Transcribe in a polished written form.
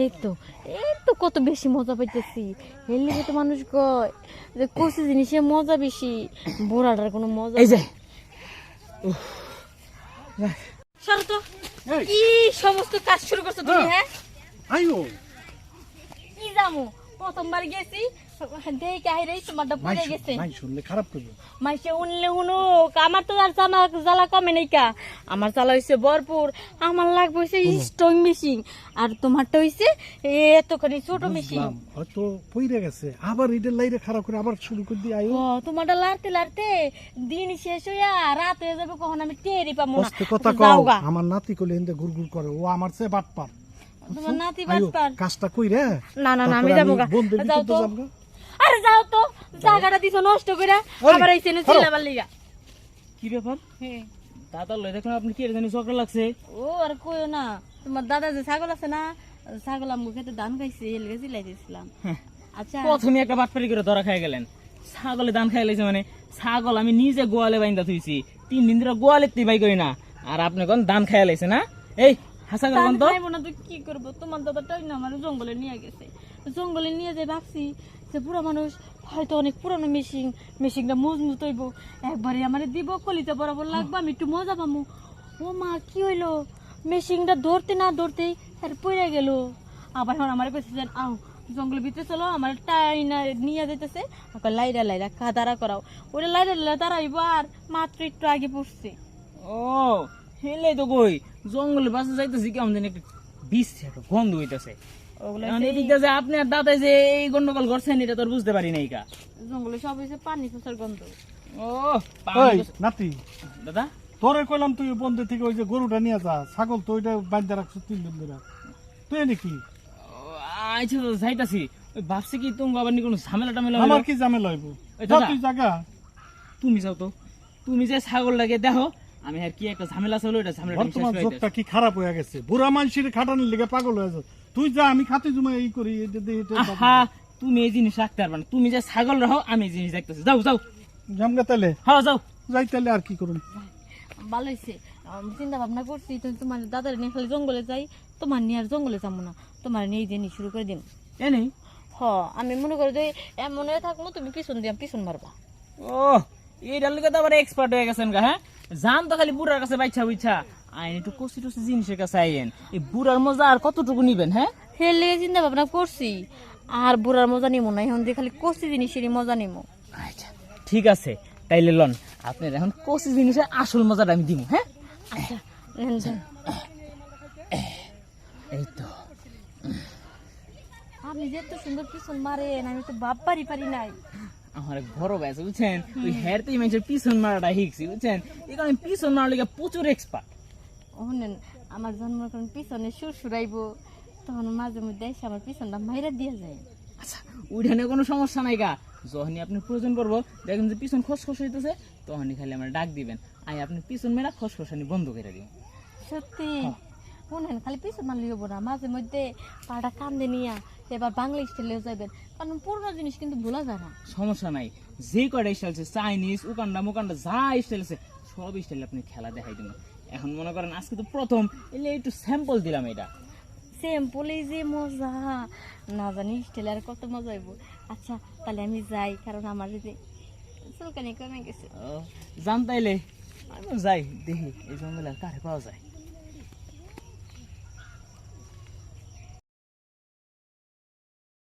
এই তো কত বেশি মজা পাইতেছি। এর লিগে তো মানুষ কয় যে কচি জিনিসে মজা বেশি, বুড়াটার কোনো মজা এই যে সরো তো। কি সমস্ত কাজ শুরু করছো তুমি? হ্যাঁ আইও কি জামু, প্রথমবার গেছি দেই কাহিরে তোমারটা পড়ে গেছে। নাই শুনলে খারাপ করবে। মাইসে উনলে উনুক, আমার তো আর জ্বালা কমে নাই কা। আমার জ্বালা হইছে ভরপুর, আমার লাগবে হইছে স্ট্রং মেশিন, আর তোমারটা হইছে এতখানি ছোট মেশিন। হয়তো পইরে গেছে, আবার এটা লাইরে খারাপ করে আবার শুরু করে দিয়ে আইও। তোমারটা লাড়তে লাড়তে দিন শেষ হইয়া রাত হয়ে যাবে, কখন আমি টেরই পাবো না। কষ্ট কথা কও, আমার নাতি কইলে এন্ড গুড়গুড় করে, ও আমার চেয়ে বাটপার। তোমার নাতি বাটপার। কাজটা কইরা না আমি যাবো গা। যাও তো, আরে যাও তো, জায়গাটা দিছো নষ্ট কইরা, আবার আইছে না চিল্লাবার লিগা। কি ব্যাপার? দাদা লই দেখুন আপনি কি জানি ঝগড়া লাগছে। ও আর কইও না, তোমার দাদা যে ছাগল আছে না, ছাগল আমগো খেতে ধান খাইছে, এর লেগে চিল্লাইতেছিলাম। আচ্ছা প্রথমে একটা বাটপারি করে ধরা খাই গেলেন। ছাগলে ধান খাই লাইছে মানে? ছাগল আমি নিজে গোয়ালে বাইন্দা থুইছি, 3 দিন ধরে গোয়ালে বাই করি না, আর আপনি কোন ধান খাই লাইছে না? এই হাসা গেলেন তো। খাইবো না তো কি করবো, তোমার দাদাটাই না আমার জঙ্গলে নিয়ে গেছে। জঙ্গলে নিয়ে যে ভাবছি যে বুড়া মানুষ হয়তো অনেক পুরানো মেশিনটা মজবুত হইব, একবারে আমার দিব কলিতে বরাবর লাগবে, আমি একটু মজা পাবো। ও মা কি হইলো, মেশিনটা ধরতে না ধরতেই আর পড়ে গেল। আবার এখন আমার কাছে যেন আও জঙ্গলের ভিতরে চলো, আমার টাইনা নিয়ে যেতেছে, লাইরা দাঁড়া করাও। ওটা লাইরা দাঁড়াইবো, আর মাত্র একটু আগে পড়ছে। ও হেলে তো কই জঙ্গলে বাসা যাইতেছি, কেমন জানি একটা বিষ একটা গন্ধ হইতেছে। আপনি আর দাদাই যে এই গন্ডগোল করছেন এটা তোর বুঝতে পারি নাই কা। জঙ্গলে সব হয়েছে পানি ফসার গন্ধ। ও নাতি দাদা তোরে কইলাম তুই বন্ধু থেকে ওই যে গরুটা নিয়ে যা, ছাগল তো ওইটা বাঁধতে রাখছো 3 দিন ধরে, তুই নাকি? আচ্ছা যাইতাছি, ওই ভাবছি কি তুমি আবার কোনো ঝামেলা টামেলা আমার কি ঝামেলা হইব? তুই জায়গা তুমি যাও তো, তুমি যে ছাগল লাগে দেখো, আমি আর কি একটা ঝামেলা চলো, এটা ঝামেলা বর্তমান যুগটা কি খারাপ হয়ে গেছে, বুড়া মানুষের খাটানির লেগে পাগল হয়ে যাচ্ছে। তুই যা, আমি খাতে জমা এই করি। হ্যাঁ তুমি এই জিনিস রাখতে পারবে না, তুমি যে ছাগল রাখো আমি এই জিনিস দেখতেছি। যাও যাও জামগা তাইলে, হ্যাঁ যাও যাই তাইলে আর কি করুন। ভালো হয়েছে, চিন্তা ভাবনা করছি তোমার দাদার নিয়ে খালি জঙ্গলে যাই, তোমার নিয়ে আর জঙ্গলে যাবো না, তোমার নিয়ে দিয়ে শুরু করে দিন। এ নেই আমি মনে করি যে এমন হয়ে থাকবো, তুমি পিছন দিয়ে পিছন মারবা। ও এইটার লিগে তো আবার এক্সপার্ট হয়ে গেছেন গা। হ্যাঁ জান তো খালি বুড়ার কাছে বাইছা বুঝছা, আইন একটু কষি টসি জিনিসের কাছে আইন, এই বুড়ার মজা আর কতটুকু নিবেন? হ্যাঁ হেলে চিন্তা ভাবনা করছি, আর বুড়ার মজা নিমো না, এখন দিয়ে খালি কষি জিনিসেরই মজা নিমো। আচ্ছা ঠিক আছে, তাইলে লন আপনার এখন কষি জিনিসের আসল মজাটা আমি দিব। হ্যাঁ আচ্ছা এই তো আপনি যে এত সুন্দর পিছন মারেন, আমি তো ভাববারই পারি নাই। আমার এক বড় ভাই আছে বুঝছেন, ওই হেরতেই মানুষের পিছন মারাটা শিখছি বুঝছেন, এই কারণে পিছন মারার লিগে প্রচুর এক্সপার্ট। শুনেন, আমার জন্ম করেন পিছনে সুর সুরাইবো, তখন মাঝে মধ্যে এসে আমার পিছনটা মাইরা দিয়ে যায়। আচ্ছা ওইখানে কোনো সমস্যা নাই গা, যখনই আপনি প্রয়োজন করবো দেখেন যে পিছন খসখস হইতেছে, তখনই খালি আমার ডাক দিবেন, আই আপনি পিছন মেরা খসখসানি বন্ধ করে দিবেন। সত্যি শুনেন, খালি পিছন মারলে হবো না, মাঝে মধ্যে পাটা কান্দে নিয়ে এবার বাংলা স্টাইলেও যাবেন, কারণ পুরোনো জিনিস কিন্তু ভোলা যায় না। সমস্যা নাই, যে কয়টা স্টাইল আছে চাইনিজ উকান্ডা মুকান্ডা যা স্টাইল আছে সব স্টাইল আপনি খেলা দেখাই দেবেন। এখন মনে করেন আজকে তো প্রথম, এলে একটু স্যাম্পল দিলাম, এটা সিম্পলি যে মজা না জানি স্টাইল আর কত মজা হইব। আচ্ছা তাহলে আমি যাই, কারণ আমার যদি চুলকানি কমে গেছে। জান তাইলে আমি যাই দেখি এই জঙ্গলে আর কারে পাওয়া যায়।